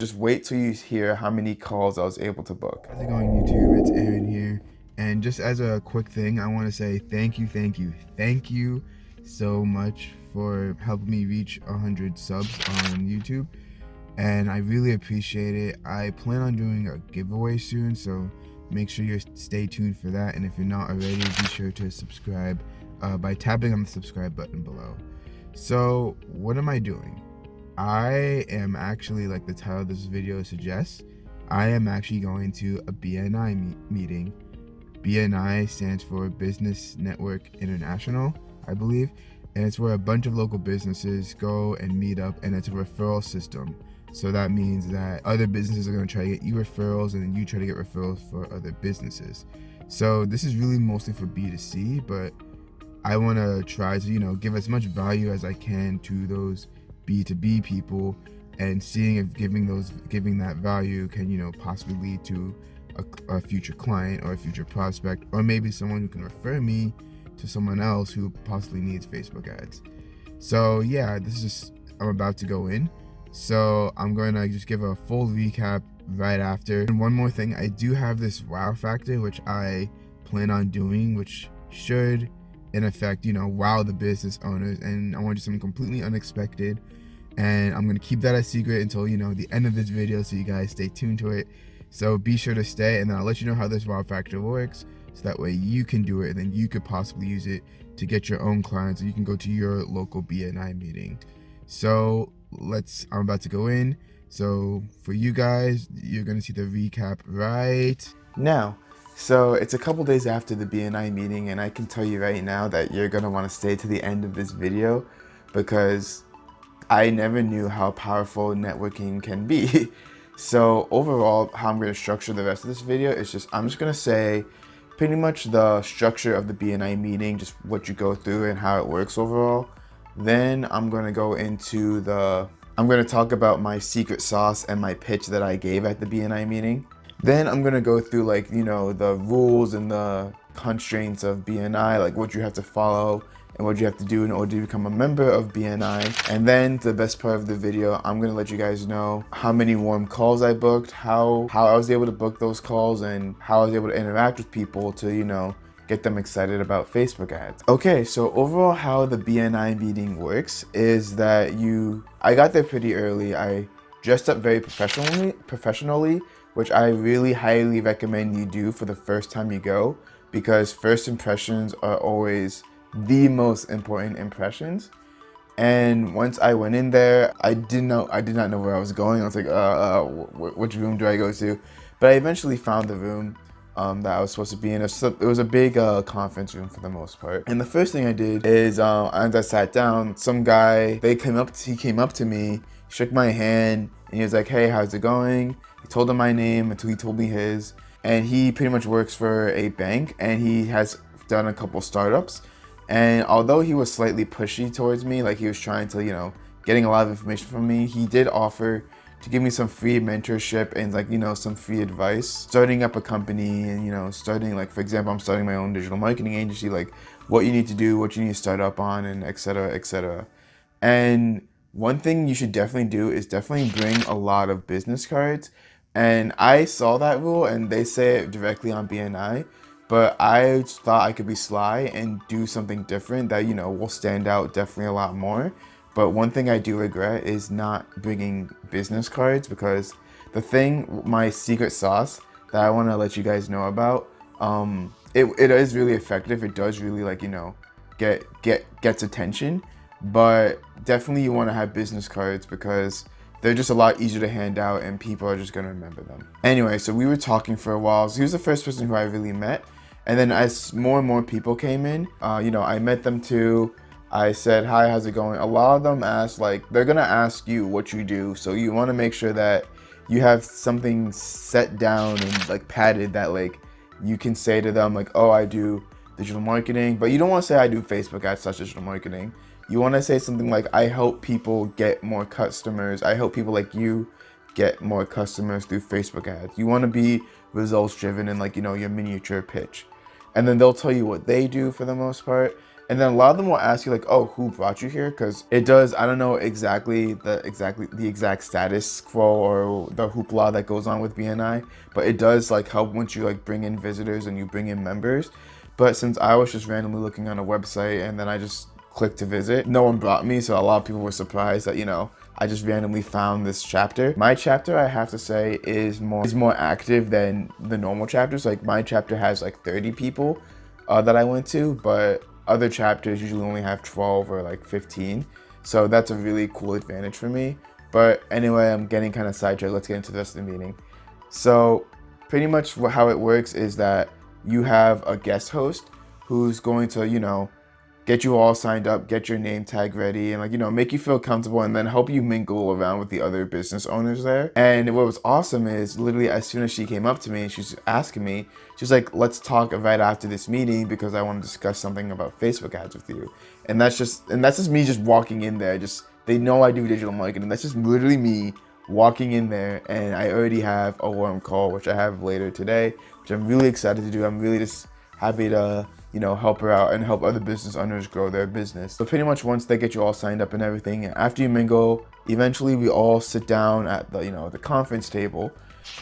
Just wait till you hear how many calls I was able to book. How's it going, YouTube? It's Aaron here. And just as a quick thing, I want to say thank you so much for helping me reach 100 subs on YouTube. And I really appreciate it. I plan on doing a giveaway soon, so make sure you stay tuned for that. And if you're not already, be sure to subscribe by tapping on the subscribe button below. So what am I doing? I am actually, like the title of this video suggests, I am actually going to a BNI meeting. BNI stands for Business Network International, I believe, and it's where a bunch of local businesses go and meet up, and it's a referral system. So that means that other businesses are going to try to get you referrals, and then you try to get referrals for other businesses. So this is really mostly for B2C, but I want to try to, give as much value as I can to those B2B people, and seeing if giving that value can, possibly lead to a future client or a future prospect, or maybe someone who can refer me to someone else who possibly needs Facebook ads. So yeah, I'm about to go in. So I'm going to just give a full recap right after. And one more thing, I do have this wow factor, which I plan on doing, which should in effect, wow the business owners. And I want to do something completely unexpected. And I'm going to keep that a secret until, the end of this video, so you guys stay tuned to it. So be sure to stay, and then I'll let you know how this wow factor works, so that way you can do it, and then you could possibly use it to get your own clients, and you can go to your local BNI meeting. So I'm about to go in. So for you guys, you're going to see the recap right now. So it's a couple days after the BNI meeting, and I can tell you right now that you're going to want to stay to the end of this video, because I never knew how powerful networking can be. So overall, how I'm going to structure the rest of this video is I'm just going to say pretty much the structure of the BNI meeting, just what you go through and how it works overall. Then I'm going to go into I'm going to talk about my secret sauce and my pitch that I gave at the BNI meeting. Then I'm going to go through the rules and the constraints of BNI, like what you have to follow and what you have to do in order to become a member of BNI. And then the best part of the video, I'm gonna let you guys know how many warm calls I booked, how I was able to book those calls, and how I was able to interact with people to, get them excited about Facebook ads. Okay, so overall how the BNI meeting works is that I got there pretty early. I dressed up very professionally, which I really highly recommend you do for the first time you go, because first impressions are always the most important impressions. And once I went in there, I did not know where I was going. I was like, which room do I go to? But I eventually found the room that I was supposed to be in. It was a big conference room for the most part. And the first thing I did is, as I sat down, some guy, he came up to me, shook my hand, and he was like, "Hey, how's it going?" I told him my name until he told me his. And he pretty much works for a bank, and he has done a couple startups. And although he was slightly pushy towards me, like he was trying to, getting a lot of information from me, he did offer to give me some free mentorship and some free advice. Starting up a company and, starting, like, for example, I'm starting my own digital marketing agency, like what you need to do, what you need to start up on, and et cetera, et cetera. And one thing you should definitely do is definitely bring a lot of business cards. And I saw that rule, and they say it directly on BNI. But I thought I could be sly and do something different that, will stand out definitely a lot more. But one thing I do regret is not bringing business cards, because my secret sauce that I want to let you guys know about, it is really effective. It does really gets attention. But definitely you want to have business cards, because they're just a lot easier to hand out and people are just going to remember them. Anyway, so we were talking for a while. So he was the first person who I really met. And then as more and more people came in, I met them too. I said, "Hi, how's it going?" A lot of them asked, they're going to ask you what you do. So you want to make sure that you have something set down and padded that you can say to them "Oh, I do digital marketing." But you don't want to say "I do Facebook ads / digital marketing." You want to say something like, "I help people get more customers. I help people like you get more customers through Facebook ads." You want to be results driven and your miniature pitch. And then they'll tell you what they do for the most part. And then a lot of them will ask you like, oh, who brought you here? Because it does, I don't know exactly the exact status quo or the hoopla that goes on with BNI, but it does like help once you like bring in visitors and you bring in members. But since I was just randomly looking on a website and then I just clicked to visit, no one brought me, so a lot of people were surprised that, you know, I just randomly found this chapter. My chapter, I have to say, is more active than the normal chapters. Like my chapter has like 30 people that I went to, but other chapters usually only have 12 or like 15. So that's a really cool advantage for me. But anyway, I'm getting kind of sidetracked. Let's get into the rest of the meeting. So pretty much how it works is that you have a guest host who's going to, you know, get you all signed up, get your name tag ready, and like, you know, make you feel comfortable and then help you mingle around with the other business owners there. And what was awesome is literally as soon as she came up to me and she's asking me, she's like, let's talk right after this meeting because I want to discuss something about Facebook ads with you. And that's just me just walking in there. Just, they know I do digital marketing. That's just literally me walking in there, and I already have a warm call, which I have later today, which I'm really excited to do. I'm really just happy to, you know, help her out and help other business owners grow their business. So pretty much once they get you all signed up and everything, after you mingle, eventually we all sit down at the, you know, the conference table,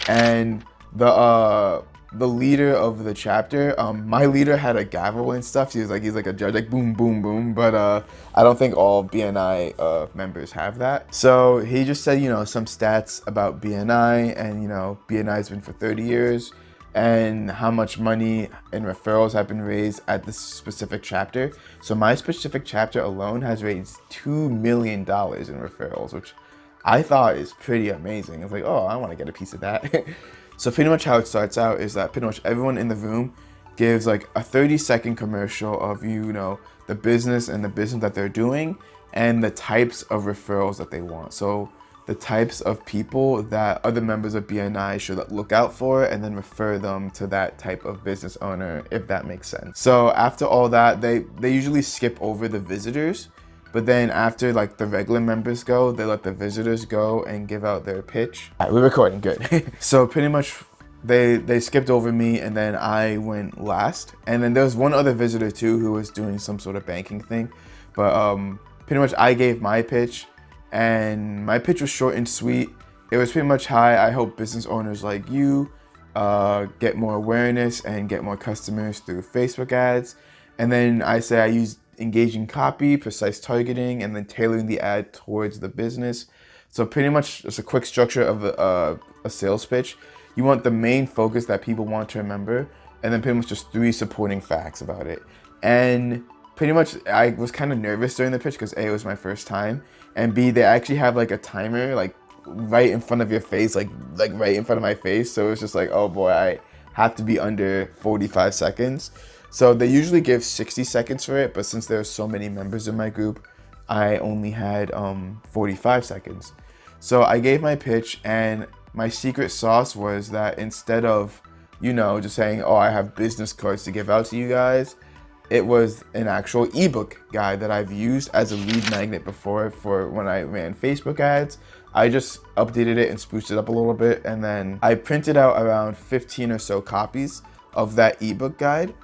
and the leader of the chapter, my leader had a gavel and stuff. He's like a judge, like boom, boom, boom. But I don't think all BNI members have that. So he just said, you know, some stats about BNI, and you know, BNI's been for 30 years. And how much money and referrals have been raised at this specific chapter. So my specific chapter alone has raised $2 million in referrals, which I thought is pretty amazing. It's like, oh, I want to get a piece of that. So pretty much how it starts out is that pretty much everyone in the room gives like a 30-second commercial of, you know, the business and the business that they're doing and the types of referrals that they want. So the types of people that other members of BNI should look out for, and then refer them to that type of business owner, if that makes sense. So after all that, they usually skip over the visitors, but then after like the regular members go, they let the visitors go and give out their pitch. All right, we're recording, good. So pretty much they skipped over me, and then I went last. And then there was one other visitor too who was doing some sort of banking thing, but pretty much I gave my pitch. And my pitch was short and sweet. It was pretty much, hi, I hope business owners like you get more awareness and get more customers through Facebook ads. And then I say I use engaging copy, precise targeting, and then tailoring the ad towards the business. So pretty much just a quick structure of a sales pitch. You want the main focus that people want to remember, and then pretty much just 3 supporting facts about it. And pretty much I was kind of nervous during the pitch because A, it was my first time, and B, they actually have like a timer like right in front of your face, like right in front of my face. So it was just like, oh boy, I have to be under 45 seconds. So they usually give 60 seconds for it, but since there are so many members in my group, I only had 45 seconds. So I gave my pitch, and my secret sauce was that instead of, you know, just saying, oh, I have business cards to give out to you guys, it was an actual ebook guide that I've used as a lead magnet before for when I ran Facebook ads. I just updated it and spruced it up a little bit, and then I printed out around 15 or so copies of that ebook guide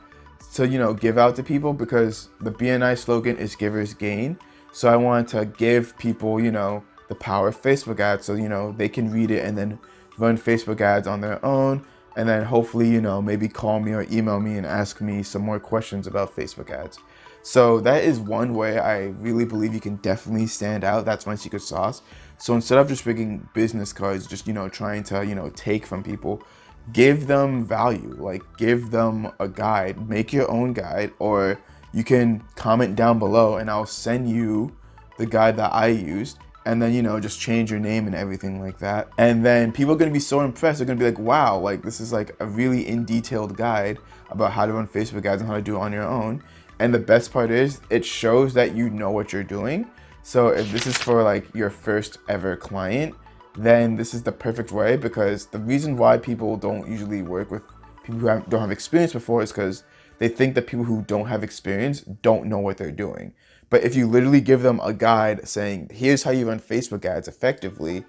to, you know, give out to people, because the BNI slogan is givers gain. So I wanted to give people, you know, the power of Facebook ads, so, you know, they can read it and then run Facebook ads on their own. And then hopefully, you know, maybe call me or email me and ask me some more questions about Facebook ads. So that is one way I really believe you can definitely stand out. That's my secret sauce. So instead of just bringing business cards, just, you know, trying to, you know, take from people, give them value, like give them a guide, make your own guide, or you can comment down below and I'll send you the guide that I used. And then, you know, just change your name and everything like that. And then people are going to be so impressed. They're going to be like, wow, like this is like a really in-detailed guide about how to run Facebook ads and how to do it on your own. And the best part is it shows that you know what you're doing. So if this is for like your first ever client, then this is the perfect way, because the reason why people don't usually work with people who don't have experience before is because they think that people who don't have experience don't know what they're doing. But if you literally give them a guide saying, here's how you run Facebook ads effectively,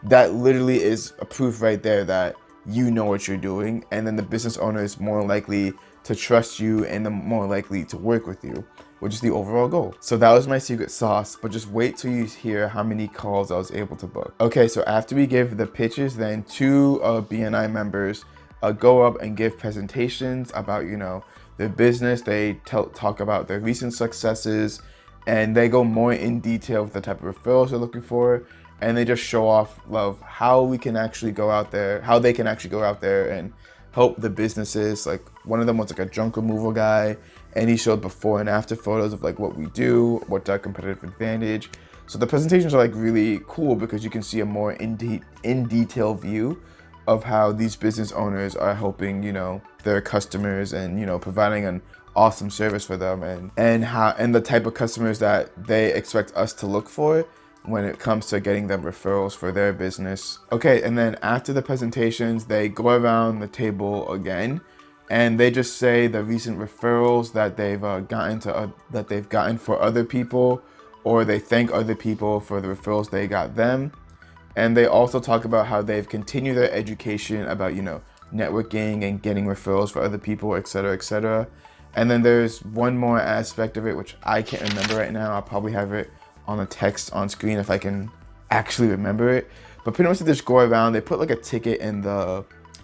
that literally is a proof right there that you know what you're doing. And then the business owner is more likely to trust you and more likely to work with you. which is the overall goal. So that was my secret sauce, but just wait till you hear how many calls I was able to book. Okay, so after we give the pitches, then two BNI members go up and give presentations about, their business. They talk about their recent successes, and they go more in detail with the type of referrals they're looking for. And they just show off how we can actually go out there, how they can actually go out there and help the businesses. Like one of them was like a junk removal guy, and he showed before and after photos of like what we do, what's our competitive advantage. So the presentations are like really cool because you can see a more in detail view of how these business owners are helping, their customers and, providing an awesome service for them, and the type of customers that they expect us to look for when it comes to getting them referrals for their business. Okay, and then after the presentations, they go around the table again, and they just say the recent referrals that they've gotten for other people, or they thank other people for the referrals they got them. And they also talk about how they've continued their education about, networking and getting referrals for other people, etc., etc. And then there's one more aspect of it, which I can't remember right now. I'll probably have it on the text on screen if I can actually remember it. But pretty much they just go around, they put like a ticket in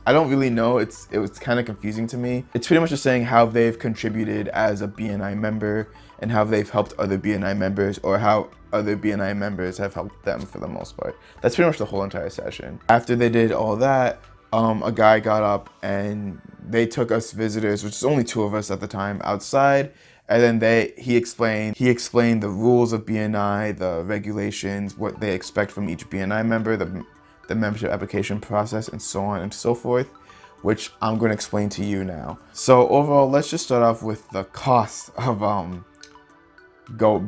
I don't really know, it was kind of confusing to me. It's pretty much just saying how they've contributed as a BNI member and how they've helped other BNI members, or how other BNI members have helped them for the most part. That's pretty much the whole entire session. After they did all that, a guy got up and they took us visitors, which is only two of us at the time, outside. And then he explained the rules of BNI, the regulations, what they expect from each BNI member, the membership application process, and so on and so forth, which I'm going to explain to you now. So overall, let's just start off with the cost of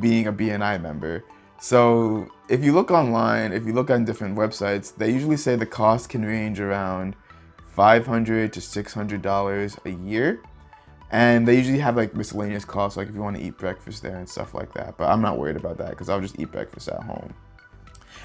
being a BNI member. So if you look online, if you look on different websites, they usually say the cost can range around $500 to $600 a year. And they usually have like miscellaneous costs, like if you want to eat breakfast there and stuff like that. But I'm not worried about that because I'll just eat breakfast at home.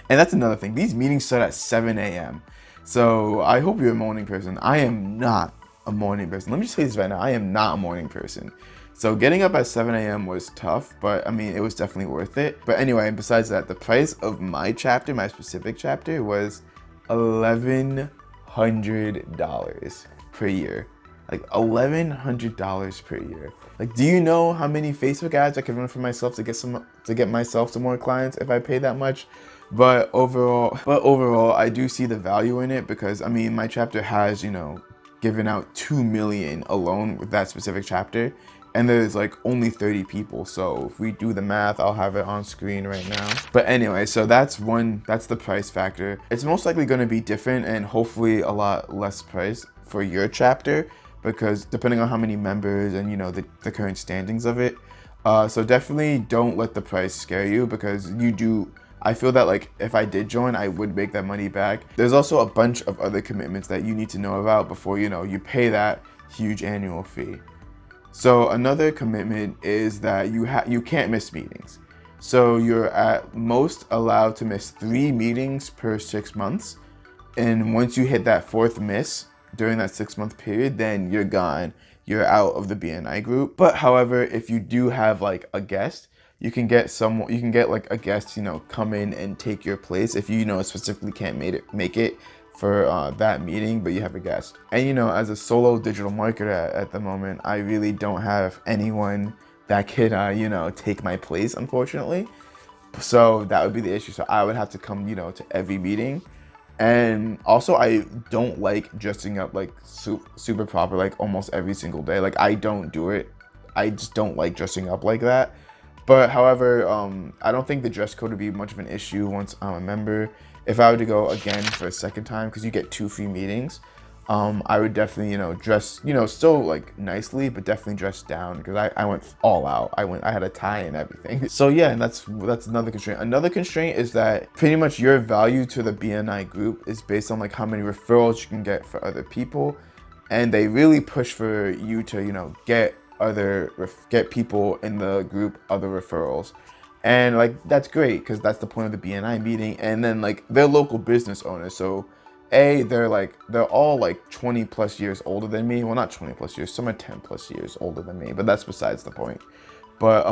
And that's another thing. These meetings start at 7 a.m. So I hope you're a morning person. I am not a morning person. Let me just say this right now. I am not a morning person. So getting up at 7 a.m. was tough, but I mean, it was definitely worth it. But anyway, besides that, the price of my specific chapter, was $1,100 per year. Like $1,100 per year. Like, do you know how many Facebook ads I could run for myself to get myself to more clients if I pay that much? But overall, I do see the value in it because I mean, my chapter has, given out 2 million alone with that specific chapter. And there's like only 30 people. So if we do the math, I'll have it on screen right now. But anyway, so that's the price factor. It's most likely going to be different and hopefully a lot less price for your chapter, because depending on how many members and the current standings of it. So definitely don't let the price scare you, because I feel that like if I did join, I would make that money back. There's also a bunch of other commitments that you need to know about before you pay that huge annual fee. So another commitment is that you can't miss meetings. So you're at most allowed to miss 3 meetings per 6 months. And once you hit that 4th miss during that 6-month period, then you're gone. You're out of the BNI group. But however, if you do have like a guest, you can get like a guest, come in and take your place if you specifically can't make it for that meeting, but you have a guest. And as a solo digital marketer at the moment, I really don't have anyone that could take my place, unfortunately. So that would be the issue. So I would have to come to every meeting. And also, I don't like dressing up like super proper like almost every single day. Like, I don't do it. I just don't like dressing up like that. But however, I don't think the dress code would be much of an issue once I'm a member. If I were to go again for a second time, because you get 2 free meetings, I would definitely, dress, still like nicely, but definitely dress down, because I went all out. I had a tie and everything. So yeah, and that's another constraint. Another constraint is that pretty much your value to the BNI group is based on like how many referrals you can get for other people. And they really push for you to, get people in the group other referrals. And like, that's great, because that's the point of the BNI meeting. And then like, they're local business owners. So they're all like 20 plus years older than me. Well, not 20 plus years, some are 10 plus years older than me, but that's besides the point. but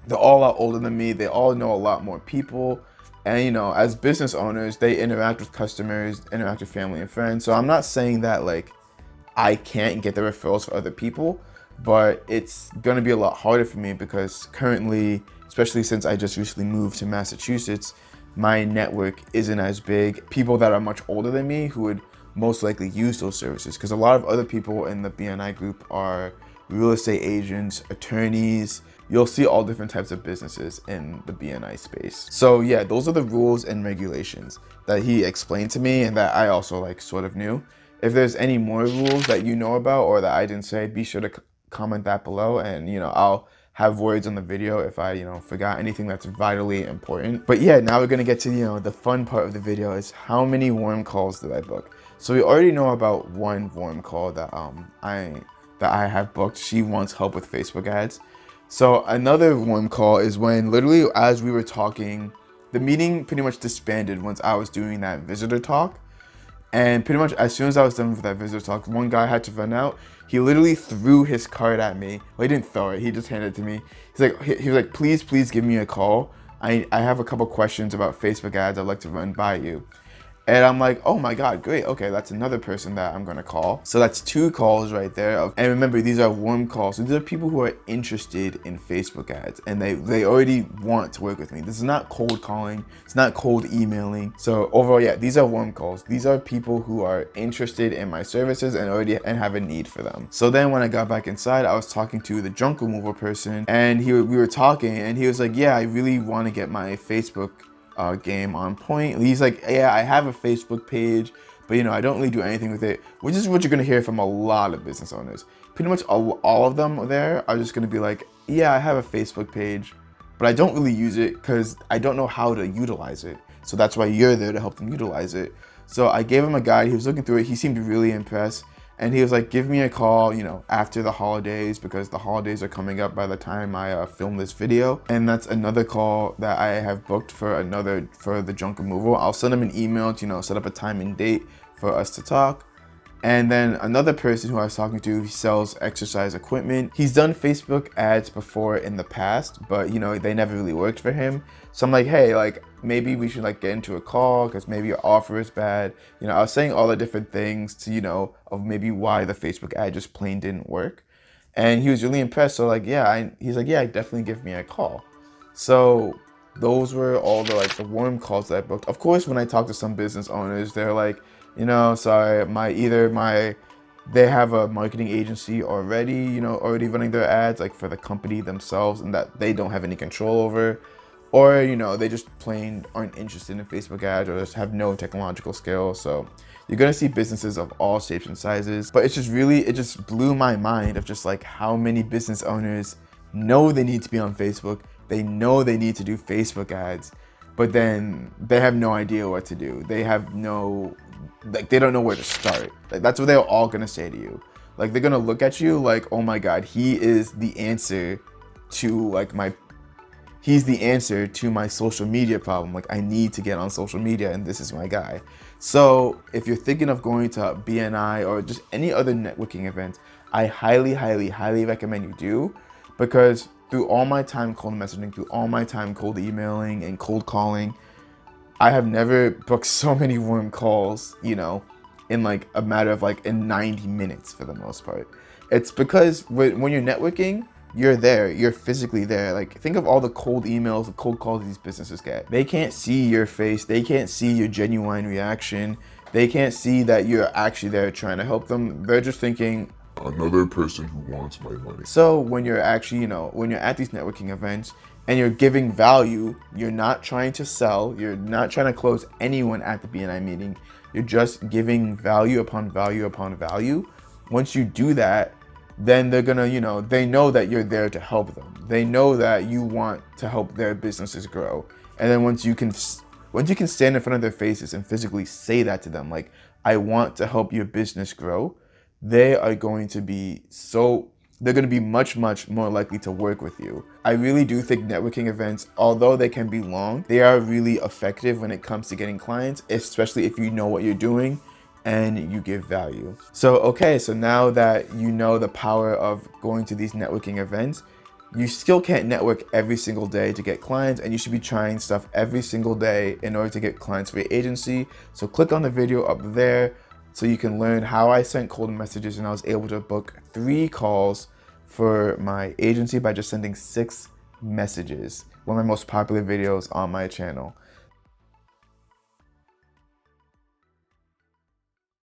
they're all a lot older than me. They all know a lot more people. And, you know, as business owners, they interact with customers, interact with family and friends. So I'm not saying that like I can't get the referrals for other people, but it's going to be a lot harder for me because currently, especially since I just recently moved to Massachusetts, my network isn't as big. People that are much older than me who would most likely use those services, because a lot of other people in the BNI group are real estate agents, attorneys. You'll see all different types of businesses in the BNI space. So yeah, those are the rules and regulations that he explained to me and that I also like sort of knew. If there's any more rules that you know about or that I didn't say, be sure to comment that below, and you know, I'll have words on the video if I, you know, forgot anything that's vitally important. But yeah, now we're gonna get to, you know, the fun part of the video is how many warm calls did I book? So we already know about one warm call that I have booked. She wants help with Facebook ads. So another warm call is when literally as we were talking, the meeting pretty much disbanded once I was doing that visitor talk. And pretty much as soon as I was done with that visitor talk, one guy had to run out. He literally threw his card at me. Well, he didn't throw it. He just handed it to me. He was like, please give me a call. I have a couple questions about Facebook ads I'd like to run by you. And I'm like, oh my God, great. Okay, that's another person that I'm gonna call. So that's 2 calls right there. And remember, these are warm calls. So these are people who are interested in Facebook ads and they already want to work with me. This is not cold calling. It's not cold emailing. So overall, yeah, these are warm calls. These are people who are interested in my services and already have a need for them. So then when I got back inside, I was talking to the junk removal person, and we were talking, and he was like, yeah, I really want to get my Facebook game on point. He's like, yeah, I have a Facebook page, but you know, I don't really do anything with it, which is what you're gonna hear from a lot of business owners. Pretty much all of them there are just gonna be like, yeah, I have a Facebook page, but I don't really use it because I don't know how to utilize it. So that's why you're there to help them utilize it. So I gave him a guide. He was looking through it. He seemed really impressed. And he was like, give me a call, you know, after the holidays, because the holidays are coming up by the time I film this video. And that's another call that I have booked for the junk removal. I'll send him an email to, you know, set up a time and date for us to talk. And then another person who I was talking to, he sells exercise equipment. He's done Facebook ads before in the past, but you know, they never really worked for him. So I'm like, hey, like maybe we should like get into a call because maybe your offer is bad. You know, I was saying all the different things to, you know, of maybe why the Facebook ad just plain didn't work. And he was really impressed. So like, yeah, he's like, yeah, definitely give me a call. So those were all the warm calls that I booked. Of course, when I talk to some business owners, they're like, you know, sorry, they have a marketing agency already, you know, already running their ads like for the company themselves, and that they don't have any control over, or you know, they just plain aren't interested in Facebook ads or just have no technological skill. So you're gonna see businesses of all shapes and sizes, but it just blew my mind of just like how many business owners know they need to be on Facebook. They know they need to do Facebook ads, but then they have no idea what to do. They have no, like, they don't know where to start. Like, that's what they're all gonna say to you. Like, they're gonna look at you like, oh my God, he is the answer to he's the answer to my social media problem. Like, I need to get on social media and this is my guy. So if you're thinking of going to BNI or just any other networking event, I highly, highly, highly recommend you do, because through all my time cold messaging, through all my time cold emailing and cold calling, I have never booked so many warm calls, you know, in like a matter of like in 90 minutes for the most part. It's because when you're networking, you're there, you're physically there. Like, think of all the cold emails, the cold calls these businesses get. They can't see your face. They can't see your genuine reaction. They can't see that you're actually there trying to help them. They're just thinking, another person who wants my money. so when you're actually, you know, when you're at these networking events and you're giving value, you're not trying to sell, you're not trying to close anyone at the BNI meeting. You're just giving value upon value upon value. Once you do that, then they're gonna, you know, they know that you're there to help them. They know that you want to help their businesses grow. And then once you can stand in front of their faces and physically say that to them, like, I want to help your business grow, they are going to be they're going to be much, much more likely to work with you. I really do think networking events, although they can be long, they are really effective when it comes to getting clients, especially if you know what you're doing and you give value. So, okay, so now that you know the power of going to these networking events, you still can't network every single day to get clients, and you should be trying stuff every single day in order to get clients for your agency. So click on the video up there so you can learn how I sent cold messages and I was able to book 3 calls for my agency by just sending 6 messages. One of my most popular videos on my channel.